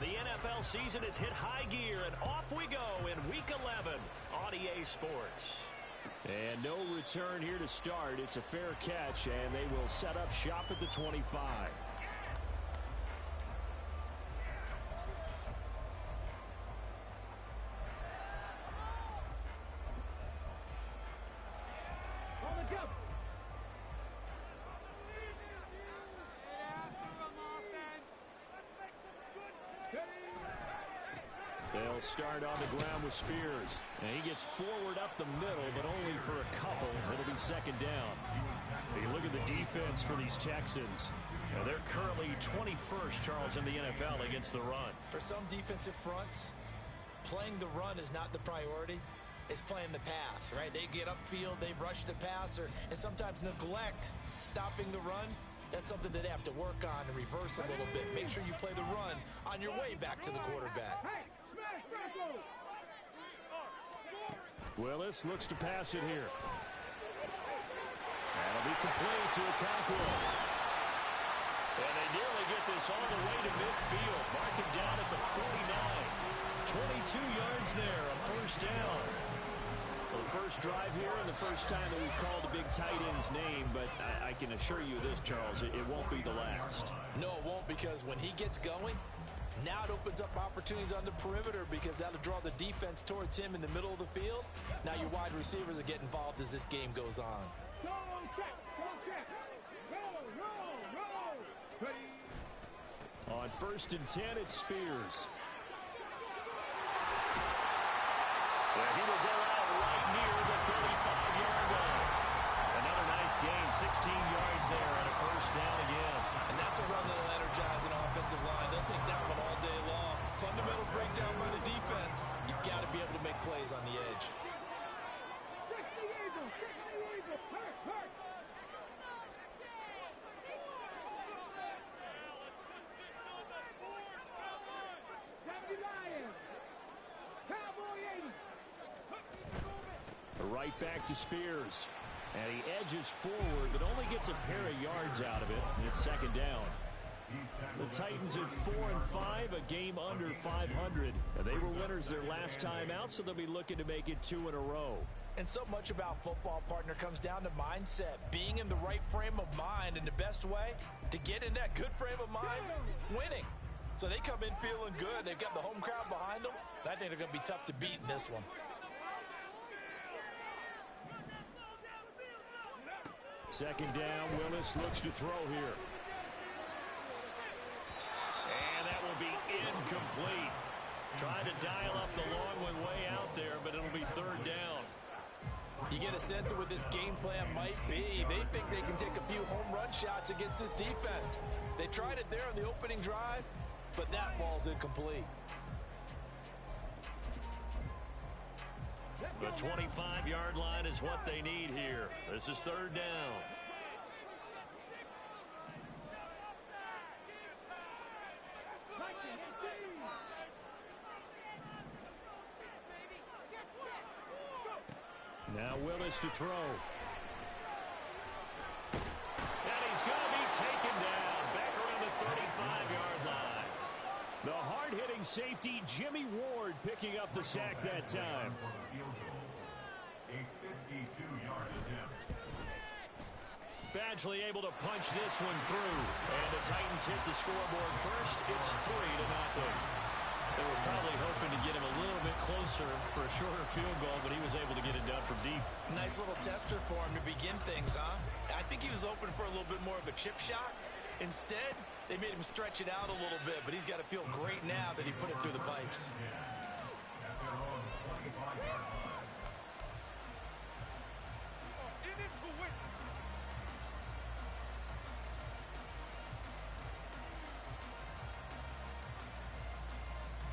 The NFL season has hit high gear, and off we go in Week 11 on EA Sports. And no return here to start. It's a fair catch, and they will set up shop at the 25. They'll start on the ground with Spears. And he gets forward up the middle, but only for a couple. It'll be second down. You look at the defense for these Texans. Now they're currently 21st, Charles, in the NFL against the run. For some defensive fronts, playing the run is not the priority. It's playing the pass, right? They get upfield, they rush the passer, and sometimes neglect stopping the run. That's something that they have to work on and reverse a little bit. Make sure you play the run on your way back to the quarterback. Willis looks to pass it here. That'll be complete to Okonkwo. And they nearly get this all the way to midfield. Mark him down at the 49. 22 yards there, a first down. Well, the first drive here and the first time that we've called the big tight end's name, but I can assure you this, Charles, it won't be the last. No, it won't, because when he gets going, now it opens up opportunities on the perimeter because that'll draw the defense towards him in the middle of the field. Now your wide receivers will get involved as this game goes on. On 1st and 10, it's Spears. He will go out right near the 35-yard line. Another nice gain, 16 yards there on a first down again. And that's a run that will energize an offensive line. They'll take that one all day long. Fundamental breakdown by the defense. You've got to be able to make plays on the edge. Right back to Spears. And he edges forward, but only gets a pair of yards out of it. And it's second down. The Titans at 4-5, a game under 500. And they were winners their last time out, so they'll be looking to make it 2 in a row. And so much about football, partner, comes down to mindset. Being in the right frame of mind, and the best way to get in that good frame of mind, winning. So they come in feeling good. They've got the home crowd behind them. And I think they're going to be tough to beat in this one. Second down, Willis looks to throw here. And that will be incomplete. Trying to dial up the long one way out there, but it'll be third down. You get a sense of what this game plan might be. They think they can take a few home run shots against this defense. They tried it there on the opening drive, but that ball's incomplete. The 25-yard line is what they need here. This is third down. Now Willis to throw. And he's going to be taken down back around the 35-yard line. The hard-hitting safety, Jimmy Ward, picking up the sack that time. A 52-yard attempt. Badgley able to punch this one through. And the Titans hit the scoreboard first. It's 3-0. They were probably hoping to get him a little bit closer for a shorter field goal, but he was able to get it done from deep. Nice little tester for him to begin things, huh? I think he was hoping for a little bit more of a chip shot. Instead, they made him stretch it out a little bit, but he's got to feel great now that he put it through the pipes.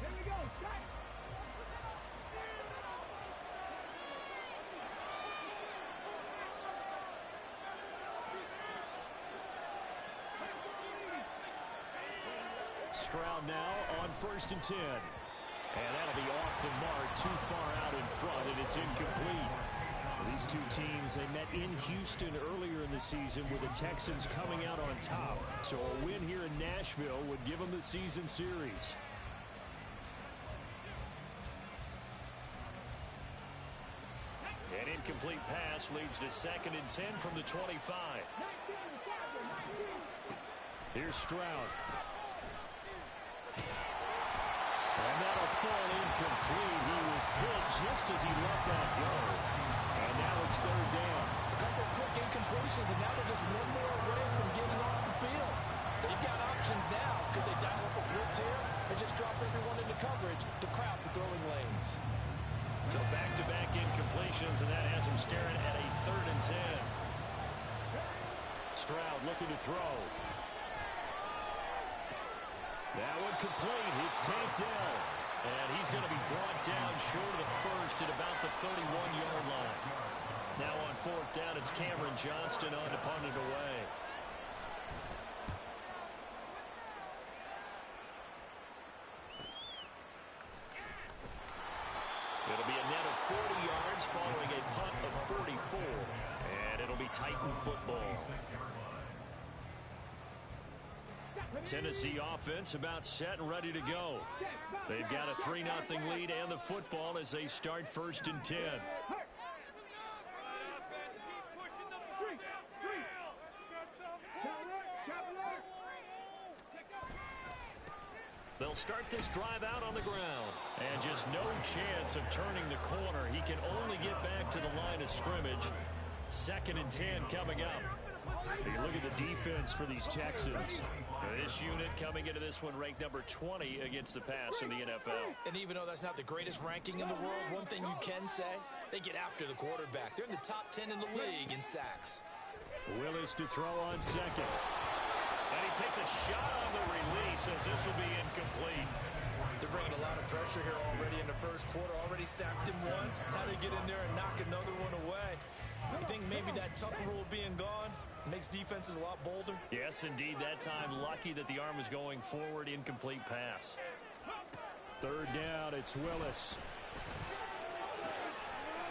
Here we go, strike! Stroud now on 1st and 10. And that'll be off the mark, too far out in front, and it's incomplete. These two teams, they met in Houston earlier in the season with the Texans coming out on top. So a win here in Nashville would give them the season series. incomplete pass leads to 2nd and 10 from the 25. Here's Stroud. And that'll fall incomplete. He was hit just as he let that go. And now it's 3rd down. A couple of quick incompletions, and now they're just one more away from getting off the field. They've got options now. Could they dial up a blitz here or just drop everyone into coverage to crowd the throwing lanes? So back-to-back incompletions, and that has him staring at a 3rd and 10. Stroud looking to throw. That one complete. It's tanked down. And he's going to be brought down short of the first at about the 31-yard line. Now on 4th down, it's Cameron Johnston on to punt it away. It'll be a net of 40 yards following a punt of 44. And it'll be Titan football. Tennessee offense about set and ready to go. They've got a 3-0 lead and the football as they start 1st and 10. They'll start this drive out on the ground. And just no chance of turning the corner. He can only get back to the line of scrimmage. 2nd and 10 coming up. Hey, look at the defense for these Texans. This unit coming into this one ranked number 20 against the pass in the NFL. And even though that's not the greatest ranking in the world, one thing you can say, they get after the quarterback. They're in the top 10 in the league in sacks. Willis to throw on 2nd. And he takes a shot on the release as this will be incomplete. They're bringing a lot of pressure here already in the first quarter. Already sacked him once. How do they get in there and knock another one away? You think maybe that Tucker rule being gone makes defenses a lot bolder? Yes, indeed. That time, lucky that the arm was going forward. Incomplete pass. 3rd down, it's Willis.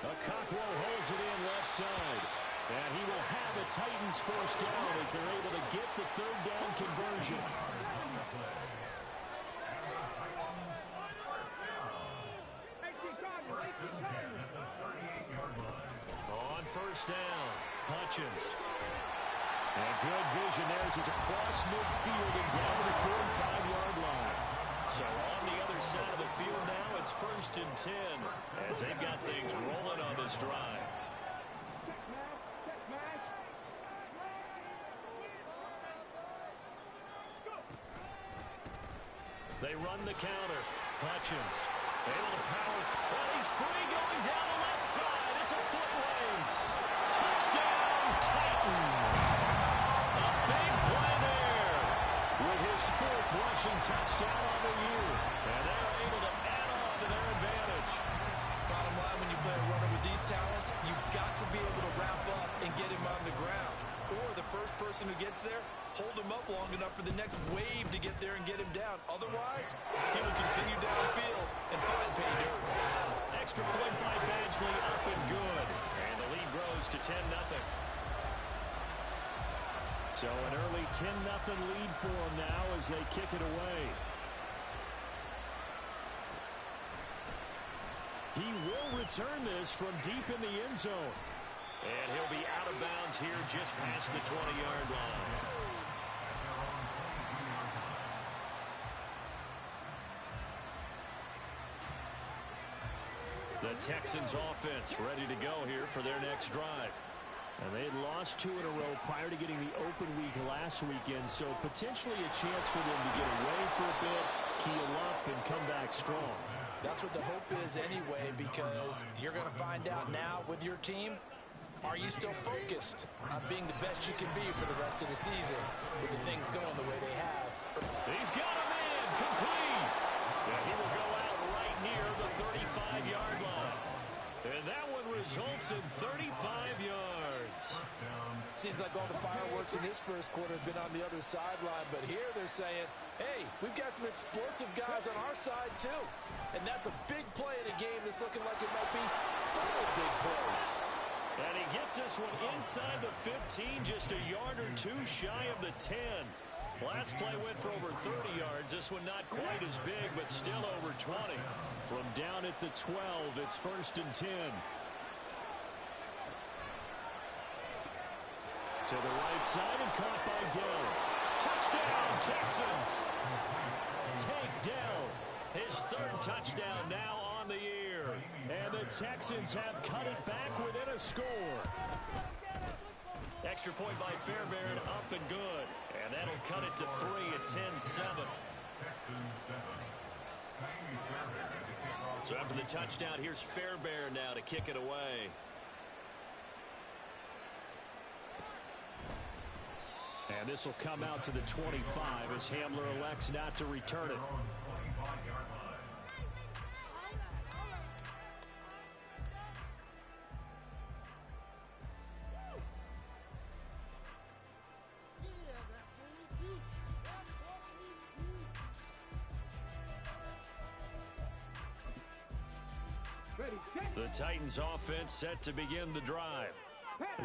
Cockrell holds it in left side. And he will have the Titans 1st down as they're able to get the 3rd down conversion. On 1st down, Hutchins. And good vision there as he's across midfield and down to the 45-yard line. So on the other side of the field now, it's 1st and 10 as they've got things rolling on this drive. They run the counter. Hutchins able to power. Well, he's free going down the left side. It's a foot race. Touchdown, Titans. A big play there with his 4th rushing touchdown on the year. And they're able to add on to their advantage. Bottom line, when you play a runner with these talents, you've got to be able to wrap up and get him on the ground. Or the first person who gets there, hold him up long enough for the next wave to get there and get him down. Otherwise, he will continue downfield and find pay dirt. Extra point by Badgley, up and good. And the lead grows to 10-0. So an early 10-0 lead for them now as they kick it away. He will return this from deep in the end zone. And he'll be out of bounds here just past the 20-yard line. The Texans offense ready to go here for their next drive. And they had lost 2 in a row prior to getting the open week last weekend, so potentially a chance for them to get away for a bit, keel up, and come back strong. That's what the hope is anyway, because you're going to find out now with your team, are you still focused on being the best you can be for the rest of the season with the things going the way they have? He's got him in, complete. And he will go out right near the 35-yard line. And that one results in 35 yards. Seems like all the fireworks in this first quarter have been on the other sideline, but here they're saying, hey, we've got some explosive guys on our side too. And that's a big play in a game that's looking like it might be full of big plays. And he gets this one inside the 15, just a yard or 2 shy of the 10. Last play went for over 30 yards. This one not quite as big, but still over 20. From down at the 12, it's 1st and 10. To the right side and caught by Dell. Touchdown, Texans. Take Dell. His third touchdown now on the year. And the Texans have cut it back within a score. Extra point by Fairbairn, up and good. And that'll cut it to 3 at 10-7. So after the touchdown, here's Fairbairn now to kick it away. And this will come out to the 25 as Hamler elects not to return it. The Titans offense set to begin the drive.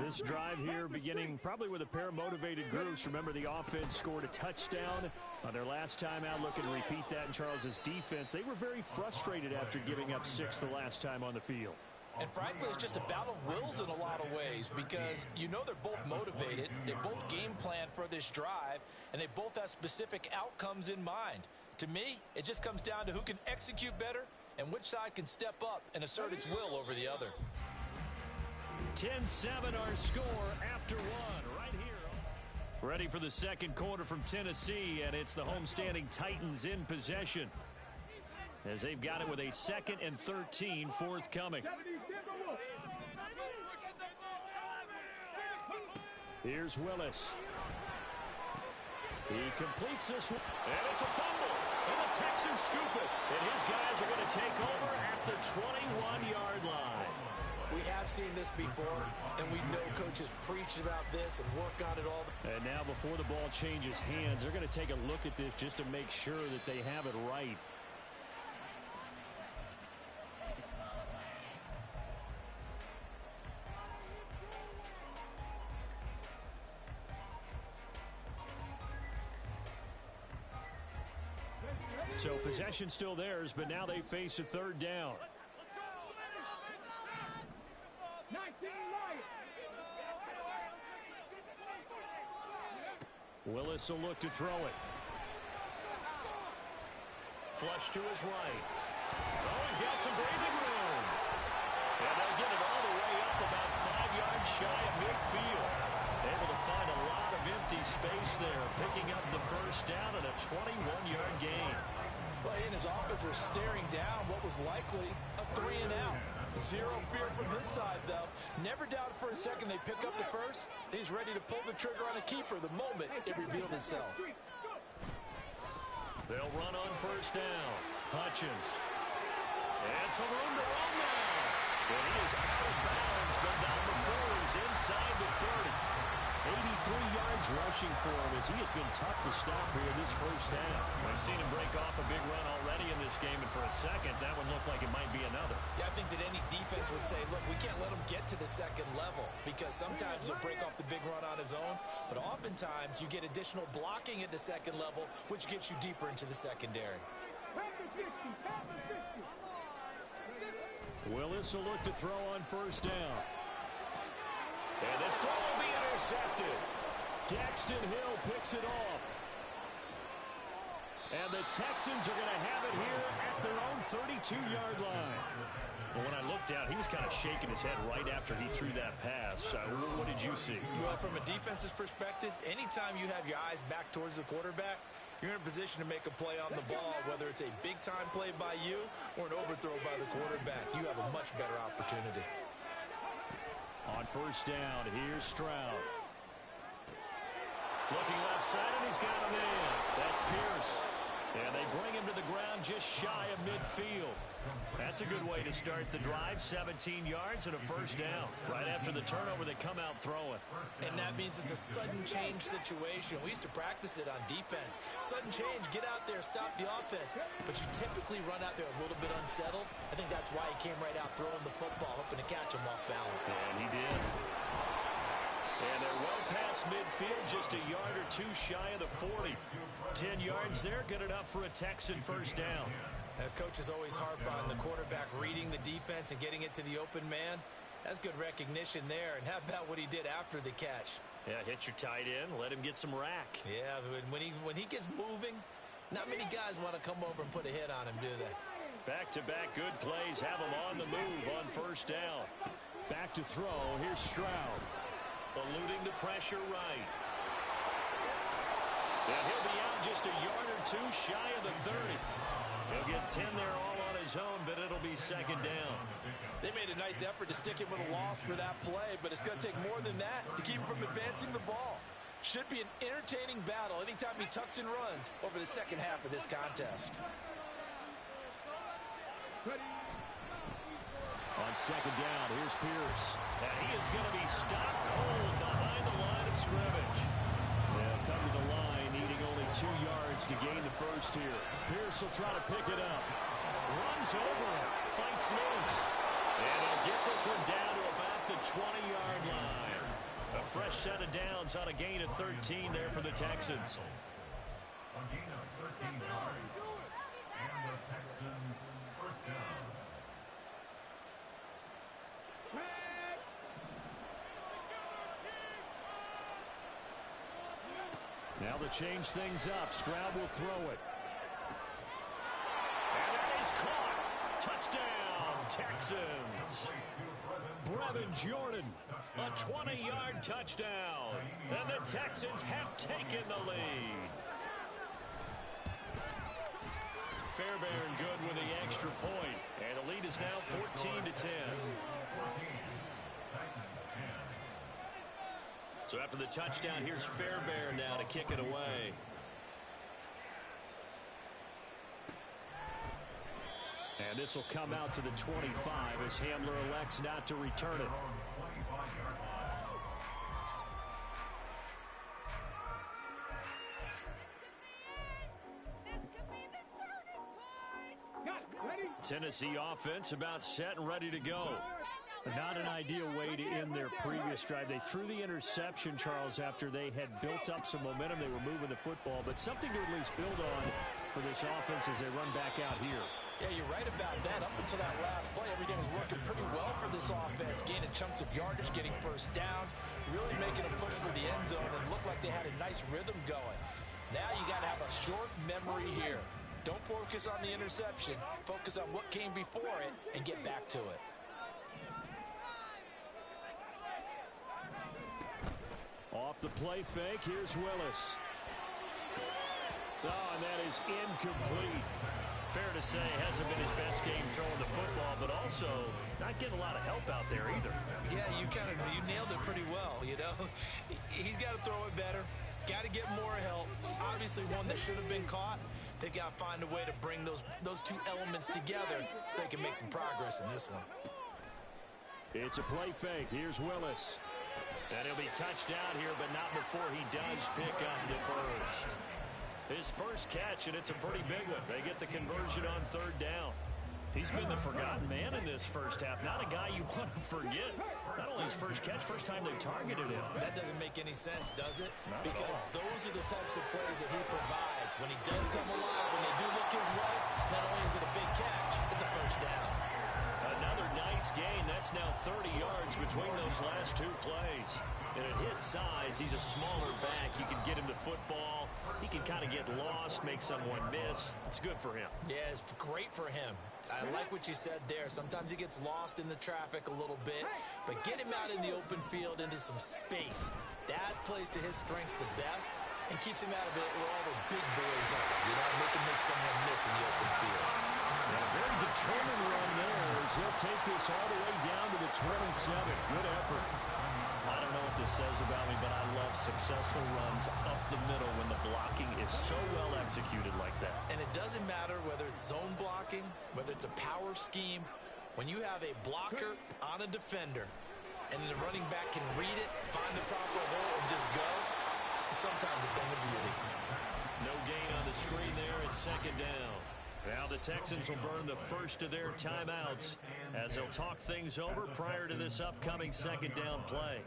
This drive here beginning probably with a pair of motivated groups. Remember, the offense scored a touchdown on their last time out. Looking to repeat that in Charles's defense. They were very frustrated after giving up 6 the last time on the field. And frankly, it's just a battle of wills in a lot of ways because you know they're both motivated. They both game plan for this drive, and they both have specific outcomes in mind. To me, it just comes down to who can execute better and which side can step up and assert its will over the other. 10-7 our score after one right here. Ready for the second quarter from Tennessee, and it's the homestanding Titans in possession as they've got it with a 2nd and 13 forthcoming. Here's Willis. He completes this one. And it's a fumble. And the Texans scoop it. And his guys are going to take over at the 21-yard line. We have seen this before, and we know coaches preach about this and work on it all. And now before the ball changes hands, they're going to take a look at this just to make sure that they have it right. So possession still theirs, but now they face a third down. Willis will look to throw it. Flush to his right. Oh, he's got some breathing room. And they'll get it all the way up about 5 yards shy of midfield. Able to find a lot of empty space there, picking up the first down and a 21-yard gain. Well, and his offense was staring down what was likely a 3-and-out. Zero fear from his side, though. Never doubted for a second they pick up the first. He's ready to pull the trigger on a keeper the moment it revealed itself. They'll run on first down. Hutchins. And some room to run now. And he is out of bounds, but not before he's inside the 30. 83 yards rushing for him as he has been tough to stop here this first half. We've seen him break off a big run already in this game, and for a second, that one looked like it might be another. Yeah, I think that any defense would say, look, we can't let him get to the second level because sometimes he'll break off the big run on his own, but oftentimes you get additional blocking at the second level, which gets you deeper into the secondary. Willis will look to throw on first down. And this throw will be intercepted. Daxton Hill picks it off. And the Texans are going to have it here at their own 32-yard line. Well, when I looked out, he was kind of shaking his head right after he threw that pass. What did you see? Well, from a defense's perspective, anytime you have your eyes back towards the quarterback, you're in a position to make a play on the ball, whether it's a big-time play by you or an overthrow by the quarterback. You have a much better opportunity. On first down, here's Stroud. Looking left side, and he's got a man. That's Pierce. And they bring him to the ground just shy of midfield. That's a good way to start the drive. 17 yards and a first down. Right after the turnover, they come out throwing. And that means it's a sudden change situation. We used to practice it on defense. Sudden change, get out there, stop the offense. But you typically run out there a little bit unsettled. I think that's why he came right out throwing the football, hoping to catch him off balance. And he did. And they're well past midfield, just a yard or two shy of the 40. 10 yards there, good enough for a Texan first down. Coaches always harp on the quarterback reading the defense and getting it to the open man. That's good recognition there. And how about what he did after the catch? Yeah, hit your tight end. Let him get some rack. Yeah, when he gets moving, not many guys want to come over and put a hit on him, do they? Back-to-back good plays have him on the move on first down. Back to throw. Here's Stroud. Eluding the pressure right. And he'll be out just a yard or two shy of the 30. He'll get 10 there all on his own, but it'll be second down. They made a nice effort to stick him with a loss for that play, but it's going to take more than that to keep him from advancing the ball. Should be an entertaining battle anytime he tucks and runs over the second half of this contest. On second down, here's Pierce. And he is going to be stopped cold behind the line of scrimmage. They'll come to the line, needing only 2 yards to gain the first here. Pierce will try to pick it up. Runs over it. Fights loose. And he'll get this one down to about the 20-yard line. A fresh set of downs on a gain of 13 there for the Texans. A gain of 13 yards. And the Texans first down. Now to change things up, Stroud will throw it. And that is caught. Touchdown, Texans. Brevin Jordan, a 20-yard touchdown. And the Texans have taken the lead. Fairbairn good with the extra point. And the lead is now 14-10. So after the touchdown, here's Fairbairn now to kick it away. And this will come out to the 25 as Hamler elects not to return it. Tennessee offense about set and ready to go. Not an ideal way to end their previous drive. They threw the interception, Charles, after they had built up some momentum. They were moving the football, but something to at least build on for this offense as they run back out here. Yeah, you're right about that. Up until that last play, everything was working pretty well for this offense, gaining chunks of yardage, getting first downs, really making a push for the end zone, and looked like they had a nice rhythm going. Now you got to have a short memory here. Don't focus on the interception. Focus on what came before it and get back to it. Off the play fake, here's Willis. Oh, and that is incomplete. Fair to say, hasn't been his best game throwing the football, but also not getting a lot of help out there either. Yeah, you nailed it pretty well, you know. He's got to throw it better. Got to get more help. Obviously one that should have been caught. They got to find a way to bring those two elements together so they can make some progress in this one. It's a play fake. Here's Willis. And he'll be touched down here, but not before he does pick up the first. His first catch, and it's a pretty big one. They get the conversion on third down. He's been the forgotten man in this first half. Not a guy you want to forget. Not only his first catch, first time they've targeted him. That doesn't make any sense, does it? Not because those are the types of plays that he provides. When he does come alive, when they do look his way, not only is it a big catch, it's a first down. Another nice gain. That's now 30 yards between those last two plays. And at his size, he's a smaller back. You can get him the football. He can kind of get lost, make someone miss. It's good for him. Yeah, it's great for him. I like what you said there. Sometimes he gets lost in the traffic a little bit, but get him out in the open field into some space. That plays to his strengths the best and keeps him out of it where all the big boys are. You know, make someone miss in the open field. And a very determined run there as he'll take this all the way down to the 27. Good effort. I don't know what this says about me, but I love successful runs up the middle when the blocking is so well executed like that. And it doesn't matter whether it's zone blocking, whether it's a power scheme. When you have a blocker on a defender and the running back can read it, find the proper hole, and just go, it's sometimes a thing of beauty. No gain on the screen there. It's second down. Now the Texans will burn the first of their timeouts as they'll talk things over prior to this upcoming second down play.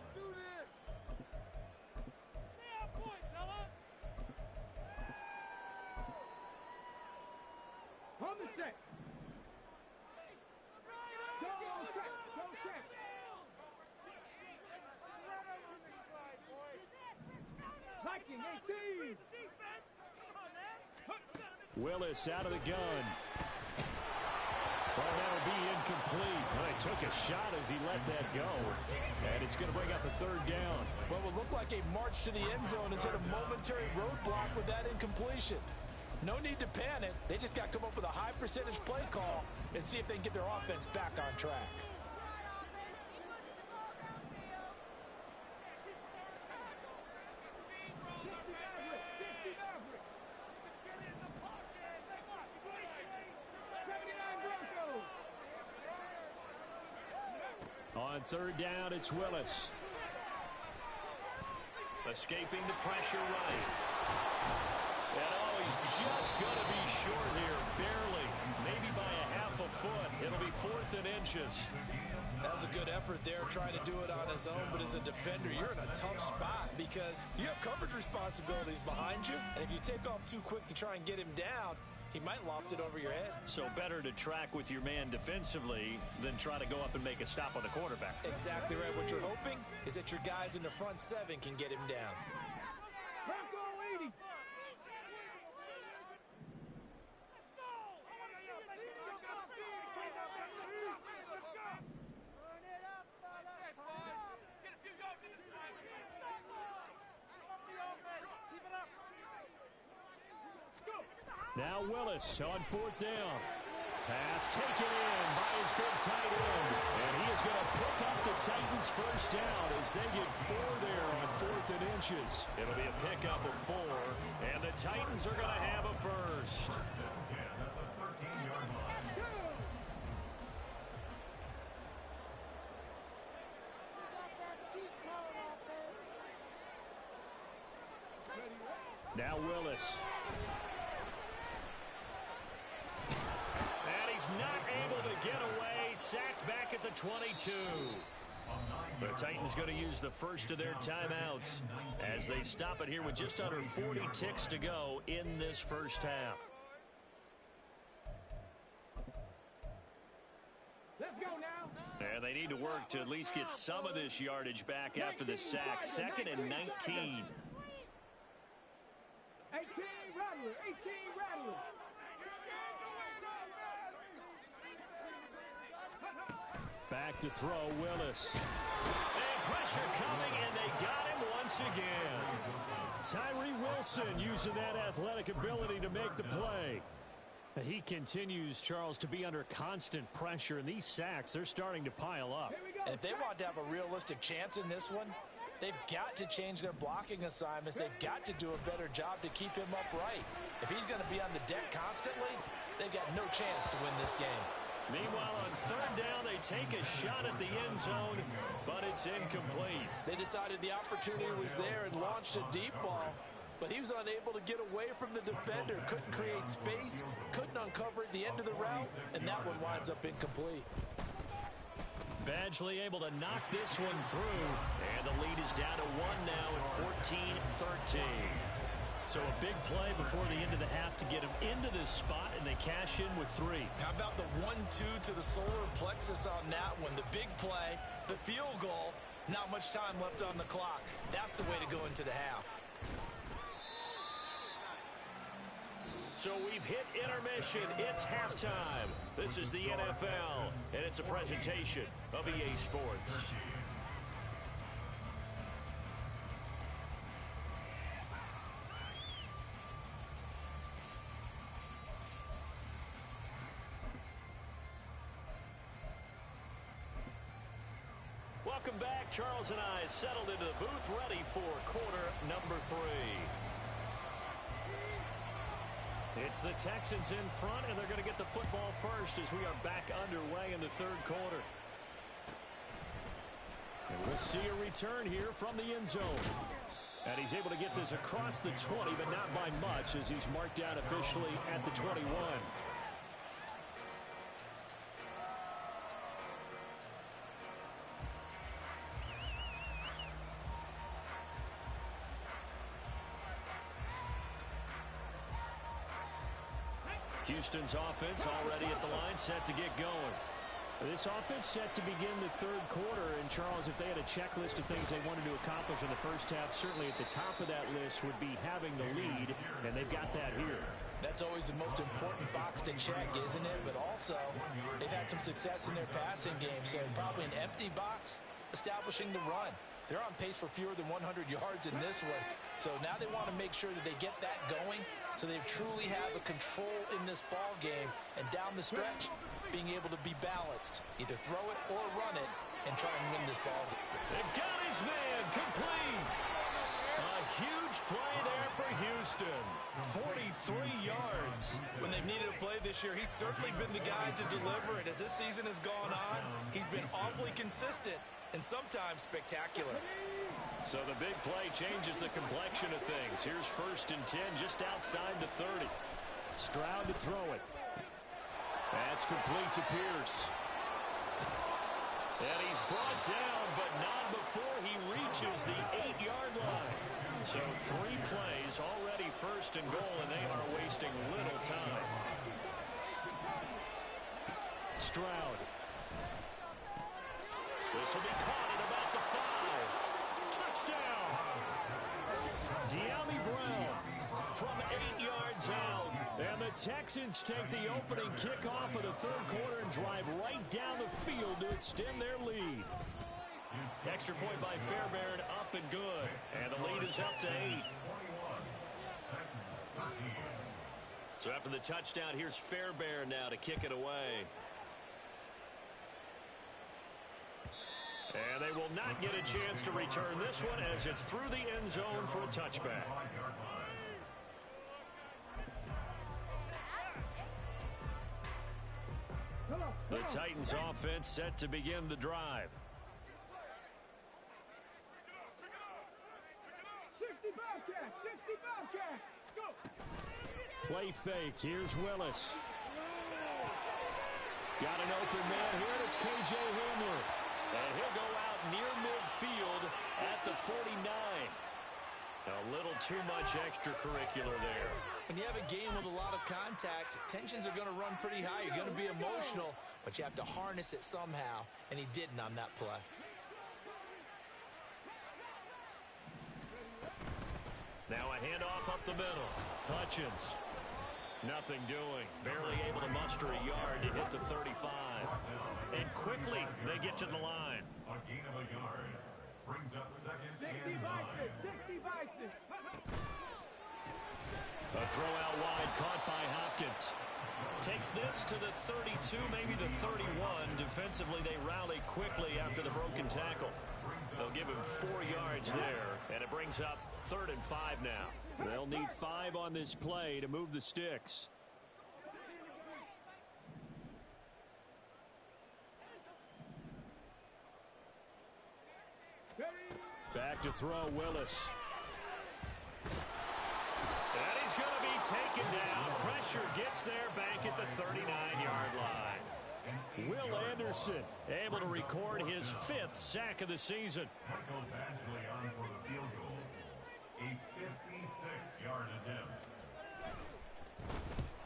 On the set. Go check. Go check. Willis out of the gun. Well, that'll be incomplete. Well, he took a shot as he let that go. And it's going to bring up a third down. What would look like a march to the end zone has hit a momentary roadblock with that incompletion. No need to panic. They just got to come up with a high percentage play call and see if they can get their offense back on track. On third down, it's Willis. Escaping the pressure right. And oh, he's just going to be short here, barely. Maybe by a half a foot. It'll be 4th and inches. That was a good effort there, trying to do it on his own. But as a defender, you're in a tough spot because you have coverage responsibilities behind you. And if you take off too quick to try and get him down, he might loft it over your head. So better to track with your man defensively than try to go up and make a stop on the quarterback. Exactly right. What you're hoping is that your guys in the front 7 can get him down. Now Willis on 4th down. Pass taken in by his big tight end. And he is going to pick up the Titans' first down as they get 4 there on 4th and inches. It'll be a pickup of 4, and the Titans are going to have a first. Now Willis. And he's not able to get away. Sacked back at the 22. The Titans going to use the first of their timeouts as they stop it here with just under 40 ticks to go in this first half. Let's go now. And they need to work to at least get some of this yardage back after the sack. 2nd and 19. 18 Rattler. 18 Rattler. Back to throw, Willis. And pressure coming, and they got him once again. Tyree Wilson using that athletic ability to make the play. He continues, Charles, to be under constant pressure, and these sacks, they're starting to pile up. And if they want to have a realistic chance in this one, they've got to change their blocking assignments. They've got to do a better job to keep him upright. If he's going to be on the deck constantly, they've got no chance to win this game. Meanwhile, on third down, they take a shot at the end zone, but it's incomplete. They decided the opportunity was there and launched a deep ball, but he was unable to get away from the defender. Couldn't create space, couldn't uncover at the end of the route, and that one winds up incomplete. Badgley able to knock this one through, and the lead is down to 1 now at 14-13. So a big play before the end of the half to get him into this spot, and they cash in with 3. How about the 1-2 to the solar plexus on that one? The big play, the field goal, not much time left on the clock. That's the way to go into the half. So we've hit intermission. It's halftime. This is the NFL, and it's a presentation of EA Sports. Welcome back. Charles and I settled into the booth, ready for quarter number 3. It's the Texans in front, and they're going to get the football first as we are back underway in the third quarter. And we'll see a return here from the end zone. And he's able to get this across the 20, but not by much as he's marked down officially at the 21. Houston's offense already at the line, set to get going. This offense set to begin the third quarter. And, Charles, if they had a checklist of things they wanted to accomplish in the first half, certainly at the top of that list would be having the lead, and they've got that here. That's always the most important box to check, isn't it? But also, they've had some success in their passing game, so probably an empty box establishing the run. They're on pace for fewer than 100 yards in this one, so now they want to make sure that they get that going so they truly have a control in this ball game, and down the stretch, being able to be balanced. Either throw it or run it and try and win this ball game. They got his man complete. A huge play there for Houston. 43 yards. When they've needed a play this year, he's certainly been the guy to deliver it. As this season has gone on, he's been awfully consistent and sometimes spectacular. So the big play changes the complexion of things. Here's 1st and 10 just outside the 30. Stroud to throw it. That's complete to Pierce. And he's brought down, but not before he reaches the 8-yard line. So 3 plays, already 1st and goal, and they are wasting little time. Stroud. This will be caught at about the 5. Touchdown! De'Ami Brown from 8 yards out. And the Texans take the opening kickoff of the third quarter and drive right down the field to extend their lead. Extra point by Fairbairn, up and good. And the lead is up to 8. So after the touchdown, here's Fairbairn now to kick it away. And they will not get a chance to return this one as it's through the end zone for a touchback. The Titans offense set to begin the drive. 60 Bobcats, 60 Bobcats, go! Play fake, here's Willis. Got an open man here, and it's K.J. Hamler. And he'll go out near midfield at the 49. A little too much extracurricular there. When you have a game with a lot of contact, tensions are going to run pretty high. You're going to be emotional, but you have to harness it somehow, and he didn't on that play. Now a handoff up the middle. Hutchins. Nothing doing. Barely able to muster a yard to hit the 35. And quickly they get to the line. A gain of a yard brings up 2nd 60 and 9. Bison, 60 Bison. A throw out wide caught by Hopkins. Takes this to the 32, maybe the 31. Defensively, they rally quickly after the broken tackle. They'll give him 4 yards there, and it brings up 3rd and 5 now. They'll need 5 on this play to move the sticks. Back to throw, Willis. And he's going to be taken down. Pressure gets there back at the 39-yard line. Will Anderson able to record his 5th sack of the season. Michael Badgley on for the field goal. A 56-yard attempt.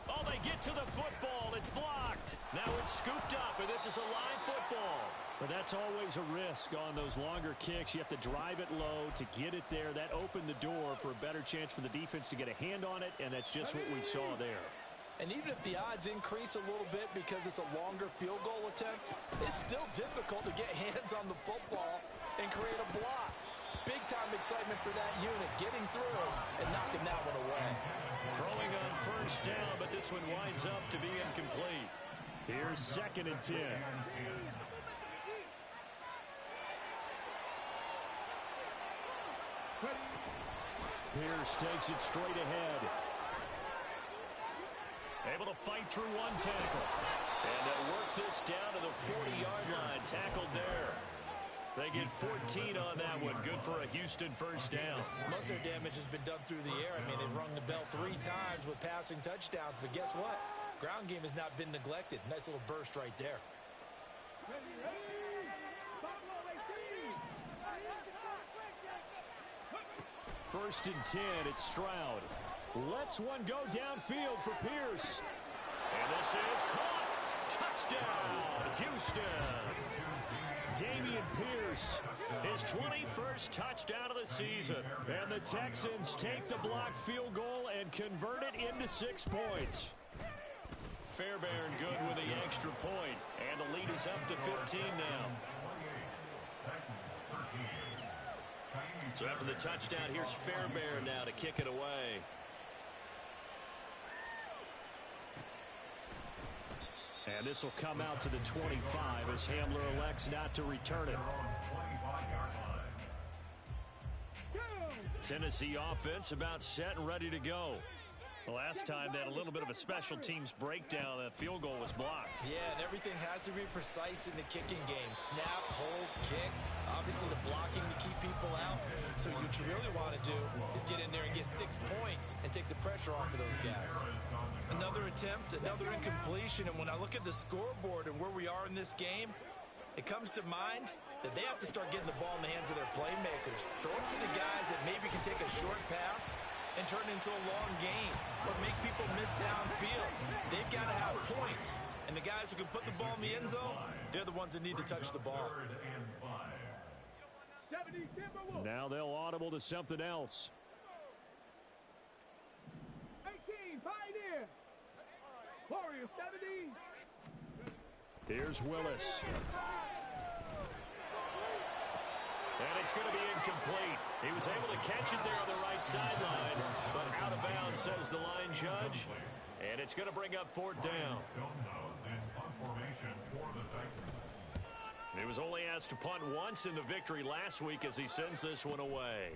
Oh, they get to the football. It's blocked. Now it's scooped up, and this is a live football. But that's always a risk on those longer kicks. You have to drive it low to get it there. That opened the door for a better chance for the defense to get a hand on it, and that's just what we saw there. And even if the odds increase a little bit because it's a longer field goal attempt, it's still difficult to get hands on the football and create a block. Big-time excitement for that unit, getting through and knocking that one away. Throwing on 1st down, but this one winds up to be incomplete. Here's 2nd and 10. Pierce takes it straight ahead. Able to fight through one tackle. And they'll work this down to the 40-yard line. Tackled there. They get 14 on that one. Good for a Houston 1st down. Most of their damage has been done through the air. I mean, they've rung the bell 3 times with passing touchdowns. But guess what? Ground game has not been neglected. Nice little burst right there. Ready, ready. Buffalo 18. 1st and 10, it's Stroud. Lets one go downfield for Pierce. And this is caught. Touchdown, Houston. Dameon Pierce, his 21st touchdown of the season. And the Texans take the blocked field goal and convert it into 6 points. Fairbairn good with the extra point, and the lead is up to 15 now. So after the touchdown, here's Fairbairn now to kick it away. And this will come out to the 25 as Hamler elects not to return it. Tennessee offense about set and ready to go. The last time they had a little bit of a special teams breakdown. That field goal was blocked. Yeah, and everything has to be precise in the kicking game. Snap, hold, kick. Obviously the blocking to keep people out. So what you really want to do is get in there and get 6 points and take the pressure off of those guys. Another attempt, another incompletion. And when I look at the scoreboard and where we are in this game, it comes to mind that they have to start getting the ball in the hands of their playmakers. Throw it to the guys that maybe can take a short pass and turn it into a long game or make people miss downfield. They've got to have points. And the guys who can put the ball in the end zone, they're the ones that need to touch the ball. Now they'll audible to something else. 18, Pioneer. Warrior 70. Here's Willis. And it's going to be incomplete. He was able to catch it there on the right sideline, but out of bounds, says the line judge. And it's going to bring up 4th down. He was only asked to punt once in the victory last week as he sends this one away.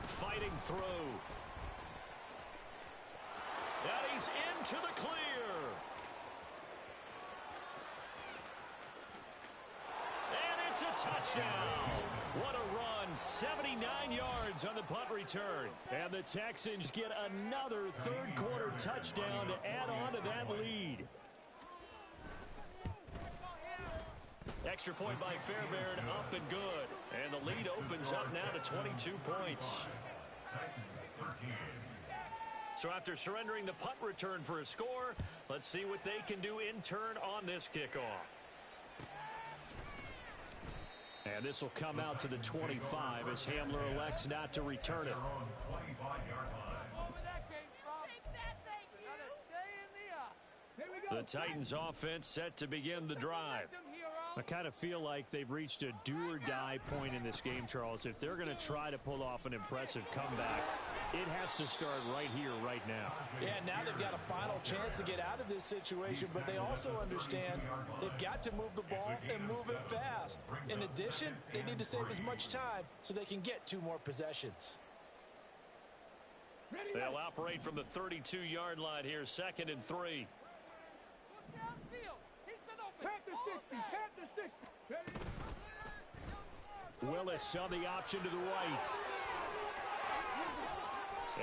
Fighting through. And he's into the clear. And it's a touchdown. What a run. 79 yards on the punt return. And the Texans get another third-quarter touchdown to add on to that lead. Extra point by Fairbairn, up and good. And the lead opens up now to 22 points. So after surrendering the punt return for a score, let's see what they can do in turn on this kickoff. And this will come out to the 25 as Hamler elects not to return it. The Titans offense set to begin the drive. I kind of feel like they've reached a do-or-die point in this game, Charles. If they're going to try to pull off an impressive comeback, it has to start right here, right now. Yeah, now they've got a final chance to get out of this situation, but they also understand they've got to move the ball and move it fast. In addition, they need to save as much time so they can get 2 more possessions. They'll operate from the 32-yard line here, 2nd and 3. Willis on the option to the right.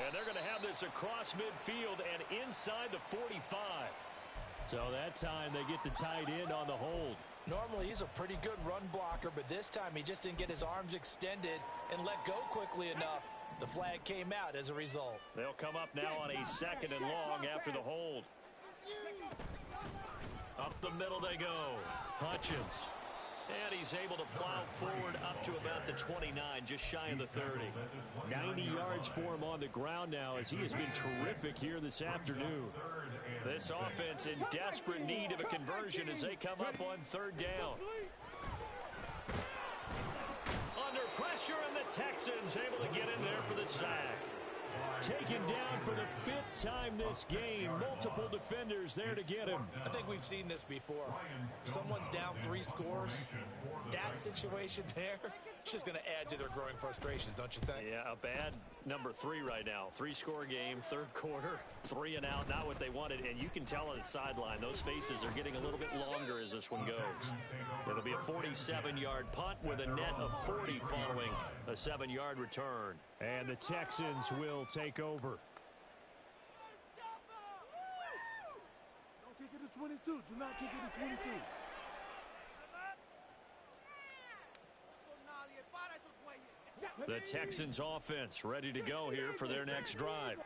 And they're going to have this across midfield and inside the 45. So that time they get the tight end on the hold. Normally he's a pretty good run blocker, but this time he just didn't get his arms extended and let go quickly enough. The flag came out as a result. They'll come up now on a 2nd and long after the hold. Up the middle they go. Hutchins. And he's able to plow forward up to about the 29, just shy of the 30. 90 yards for him on the ground now as he has been terrific here this afternoon. This offense in desperate need of a conversion as they come up on 3rd down. Under pressure, and the Texans able to get in there for the sack. Taken down for the 5th time this game. Multiple defenders there to get him. I think we've seen this before. Someone's down 3 scores. That situation there, it's just going to add to their growing frustrations, don't you think? Yeah, a bad number 3 right now. 3-score game, 3rd quarter, 3 and out, not what they wanted. And you can tell on the sideline, those faces are getting a little bit longer as this one goes. It'll be a 47-yard punt with a net of 40 following a 7-yard return. And the Texans will take over. Don't kick it to 22. Do not kick it to 22. The Texans offense ready to go here for their next drive.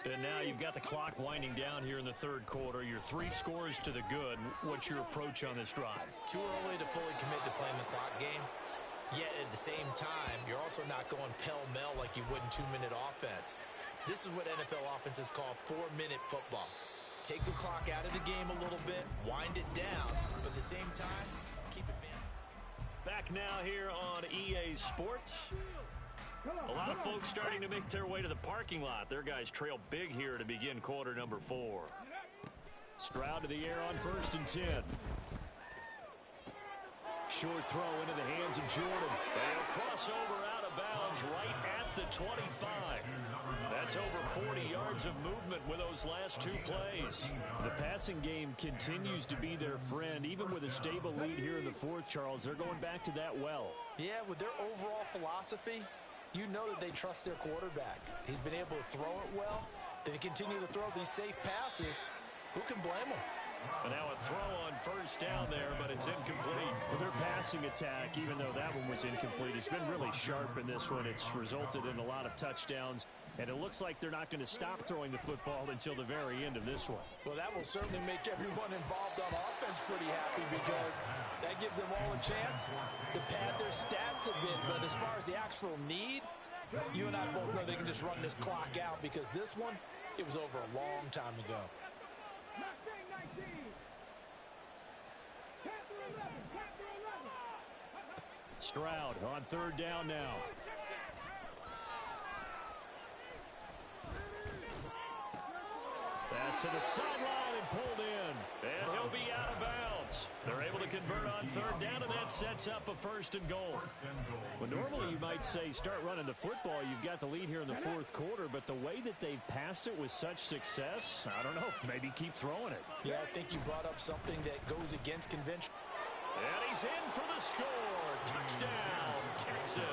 And now you've got the clock winding down here in the third quarter. Your 3 scores to the good. What's your approach on this drive? Too early to fully commit to playing the clock game. Yet at the same time, you're also not going pell-mell like you would in 2-minute offense. This is what NFL offenses call 4-minute football. Take the clock out of the game a little bit, wind it down, but at the same time, keep advancing. Back now here on EA Sports. A lot of folks starting to make their way to the parking lot. Their guys trail big here to begin quarter number 4. Stroud to the air on 1st and 10. Short throw into the hands of Jordan. And a crossover out of bounds right at the 25. That's over 40 yards of movement with those last 2 plays. The passing game continues to be their friend. Even with a stable lead here in the 4th, Charles, they're going back to that well. Yeah, with their overall philosophy, you know that they trust their quarterback. He's been able to throw it well. They continue to throw these safe passes. Who can blame them? And now a throw on 1st down there, but it's incomplete. Well, their passing attack, even though that one was incomplete, has been really sharp in this one. It's resulted in a lot of touchdowns, and it looks like they're not going to stop throwing the football until the very end of this one. Well, that will certainly make everyone involved on offense pretty happy because that gives them all a chance to pad their stats a bit. But as far as the actual need, you and I both know they can just run this clock out because this one, it was over a long time ago. Stroud on 3rd down now. Pass to the sideline and pulled in. And he'll be out of bounds. They're able to convert on 3rd down, and that sets up a 1st and goal. Well, normally you might say start running the football. You've got the lead here in the 4th quarter, but the way that they've passed it with such success, I don't know, maybe keep throwing it. Yeah, I think you brought up something that goes against convention. And he's in for the score. Touchdown, Texans.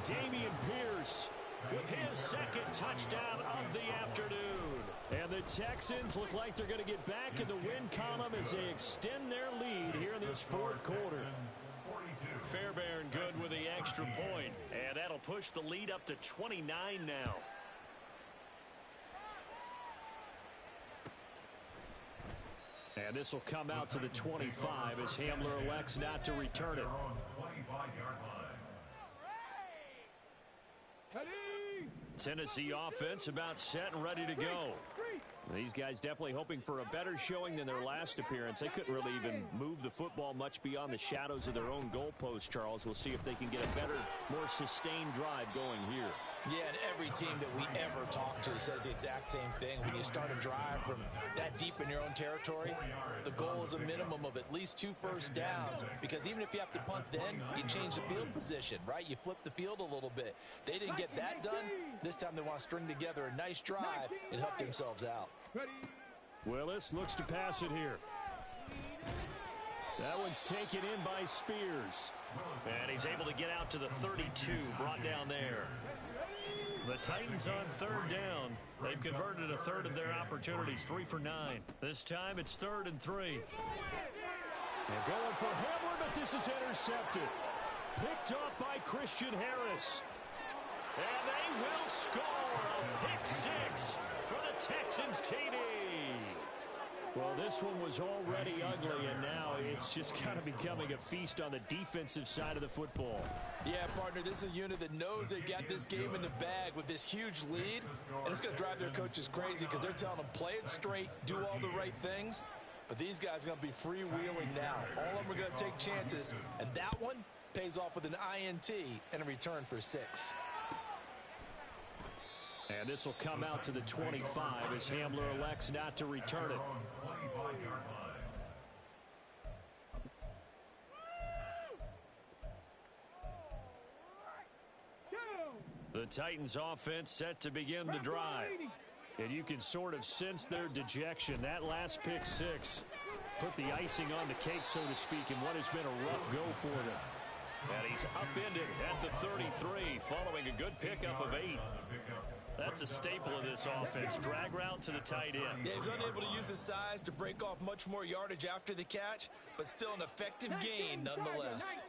Dameon Pierce with his 2nd touchdown of the afternoon. And the Texans look like they're going to get back in the win column as they extend their lead here in this 4th quarter. Fairbairn good with the extra point. And that'll push the lead up to 29 now. And this will come out to the 25 as Hamler elects not to return it. Tennessee offense about set and ready to go. These guys definitely hoping for a better showing than their last appearance. They couldn't really even move the football much beyond the shadows of their own goalpost, Charles. We'll see if they can get a better, more sustained drive going here. Yeah, and every team that we ever talk to says the exact same thing. When you start a drive from that deep in your own territory, the goal is a minimum of at least 2 first downs. Because even if you have to punt then, you change the field position, right? You flip the field a little bit. They didn't get that done. This time they want to string together a nice drive and help themselves out. Willis looks to pass it here. That one's taken in by Spears. And he's able to get out to the 32, brought down there. The Titans on 3rd down. They've converted a 1/3 of their opportunities, 3 for 9. This time it's 3rd and 3. They're going for Hamler, but this is intercepted. Picked up by Christian Harris. And they will score a pick 6 for the Texans TD. Well, this one was already ugly, and now it's just kind of becoming a feast on the defensive side of the football. Yeah, partner, this is a unit that knows they got this game in the bag with this huge lead, and it's going to drive their coaches crazy because they're telling them play it straight, do all the right things, but these guys are going to be freewheeling now. All of them are going to take chances, and that one pays off with an INT and a return for 6. And this will come out to the 25 as Hamler elects not to return it. The Titans offense set to begin the drive. And you can sort of sense their dejection. That last pick 6 put the icing on the cake, so to speak, in what has been a rough go for them. And he's upended at the 33 following a good pickup of 8. That's a staple of this offense. Drag route to the tight end. Yeah, he's unable to use his size to break off much more yardage after the catch, but still an effective gain nonetheless.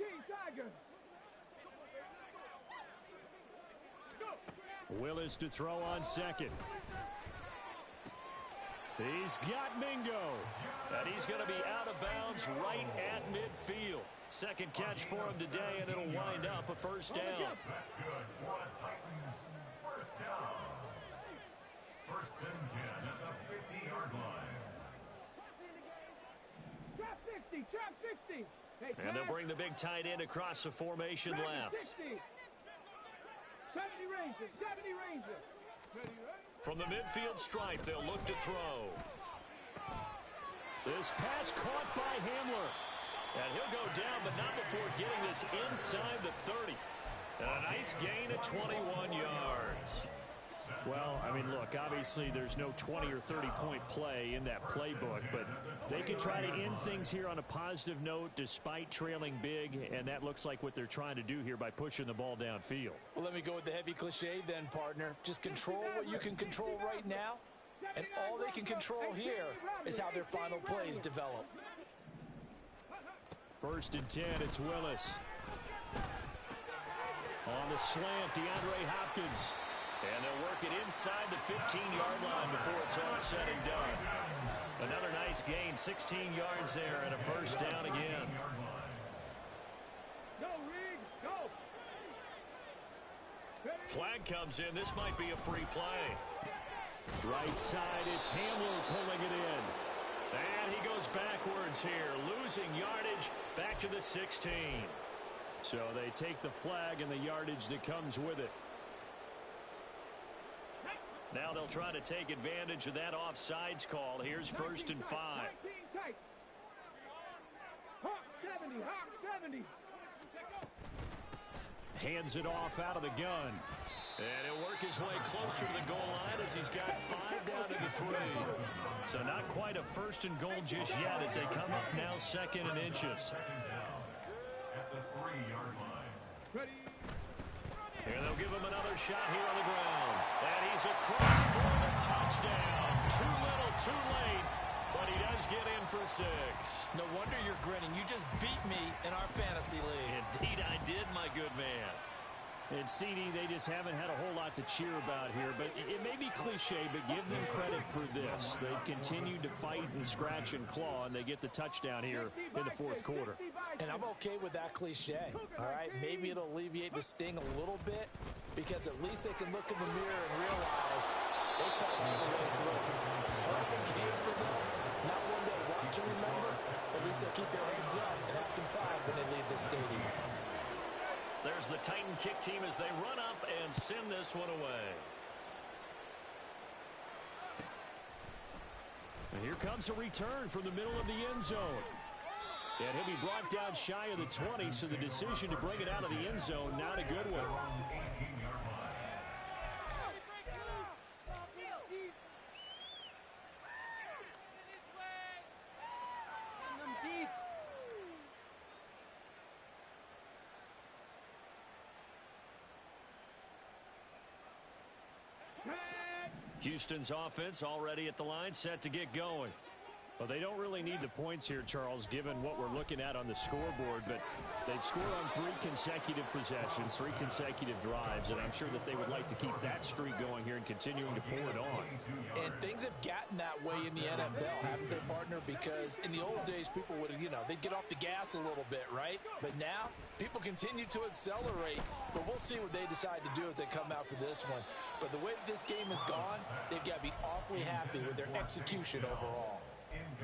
Willis to throw on second. He's got Mingo. And he's going to be out of bounds right at midfield. Second catch for him today, and it'll wind up a first down. That's good for a Titans first down. First and 10 at the 50-yard line. Trap 60, trap 60. Hey, And they'll bring the big tight end across the formation left. 60. 70 Rangers, 70 Rangers. Ready, ready? From the midfield stripe, they'll look to throw. This pass caught by Hamler. And he'll go down, but not before getting this inside the 30. And a nice gain of 21 yards. Well, I mean, look, obviously there's no 20 or 30-point play in that playbook, but they can try to end things here on a positive note despite trailing big, and that looks like what they're trying to do here by pushing the ball downfield. Well, let me go with the heavy cliche then, partner. Just control what you can control right now, and all they can control here is how their final plays develop. First and 10, it's Willis. On the slant, DeAndre Hopkins. And they'll work it inside the 15-yard line before it's all said and done. Another nice gain, 16 yards there, and a first down again. Go, Reed, go. Flag comes in. This might be a free play. Right side, it's Hamler pulling it in. And he goes backwards here, losing yardage back to the 16. So they take the flag and the yardage that comes with it. Now they'll try to take advantage of that offsides call. Here's first and 5. Hawk 70, Hawk 70. Hands it off out of the gun. And he'll work his way closer to the goal line as he's got 5 down to the 3. So not quite a first and goal just yet as they come up now second and inches. Second down at the 3-yard line. Ready. And they'll give him another shot here on the ground. And he's across for the touchdown. Too little, too late. But he does get in for 6. No wonder you're grinning. You just beat me in our fantasy league. Indeed I did, my good man. And CD, they just haven't had a whole lot to cheer about here. But it may be cliche, but give them credit for this. They've continued to fight and scratch and claw, and they get the touchdown here in the fourth quarter. And I'm okay with that cliche, all right? Maybe it'll alleviate the sting a little bit because at least they can look in the mirror and realize they fought all the way through. Hard game for them, not one they'll want to remember. At least they'll keep their heads up and have some pride when they leave the stadium. There's the Titan kick team as they run up and send this one away. And here comes a return from the middle of the end zone. And he'll be brought down shy of the 20, so the decision to bring it out of the end zone, not a good one. Houston's offense already at the line, set to get going. Well, they don't really need the points here, Charles, given what we're looking at on the scoreboard, but they've scored on 3 consecutive possessions, 3 consecutive drives, and I'm sure that they would like to keep that streak going here and continuing to pour it on. And things have gotten that way in the NFL, haven't they, partner? Because in the old days, people would, they'd get off the gas a little bit, right? But now, people continue to accelerate, but we'll see what they decide to do as they come out for this one. But the way this game has gone, they've got to be awfully happy with their execution overall.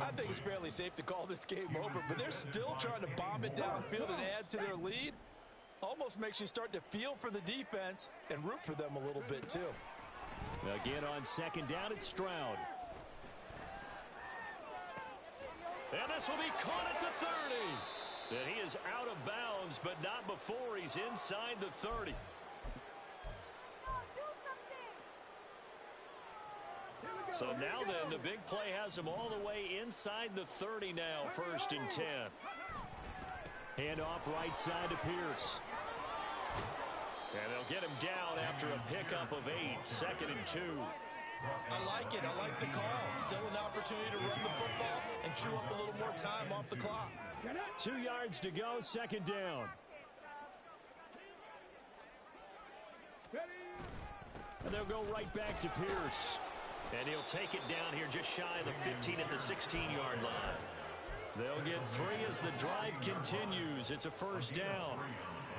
I think it's fairly safe to call this game over, but they're still trying to bomb it downfield and add to their lead. Almost makes you start to feel for the defense and root for them a little bit, too. Again on second down, it's Stroud. And this will be caught at the 30. And he is out of bounds, but not before he's inside the 30. So now then, the big play has him all the way inside the 30 now, first and 10. Handoff right side to Pierce. And they'll get him down after a pickup of 8, second and 2. I like it. I like the call. Still an opportunity to run the football and chew up a little more time off the clock. 2 yards to go, second down. And they'll go right back to Pierce. And he'll take it down here just shy of the 15 at the 16-yard line. They'll get 3 as the drive continues. It's a first down.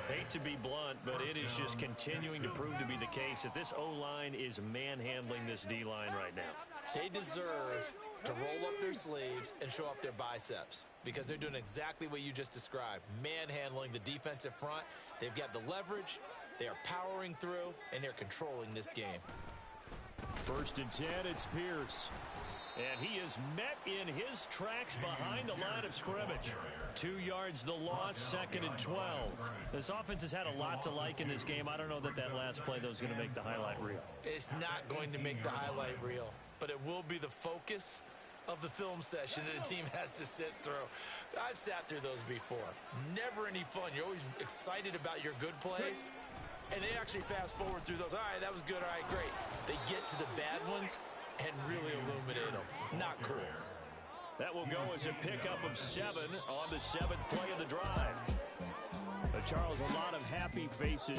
Hate to be blunt, but it is just continuing to prove to be the case that this O-line is manhandling this D-line right now. They deserve to roll up their sleeves and show off their biceps because they're doing exactly what you just described, manhandling the defensive front. They've got the leverage, they are powering through, and they're controlling this game. 1st and 10, it's Pierce. And he is met in his tracks behind the line of scrimmage. 2 yards the loss, 2nd and 12. This offense has had a lot to like in this game. I don't know that last play, though, is going to make the highlight reel. It's not going to make the highlight reel, but it will be the focus of the film session that the team has to sit through. I've sat through those before. Never any fun. You're always excited about your good plays, and they actually fast forward through those. All right, that was good. All right, great. They get to the bad ones and really illuminate them. Not cool. That will go as a pickup of 7 on the 7th play of the drive. Charles, a lot of happy faces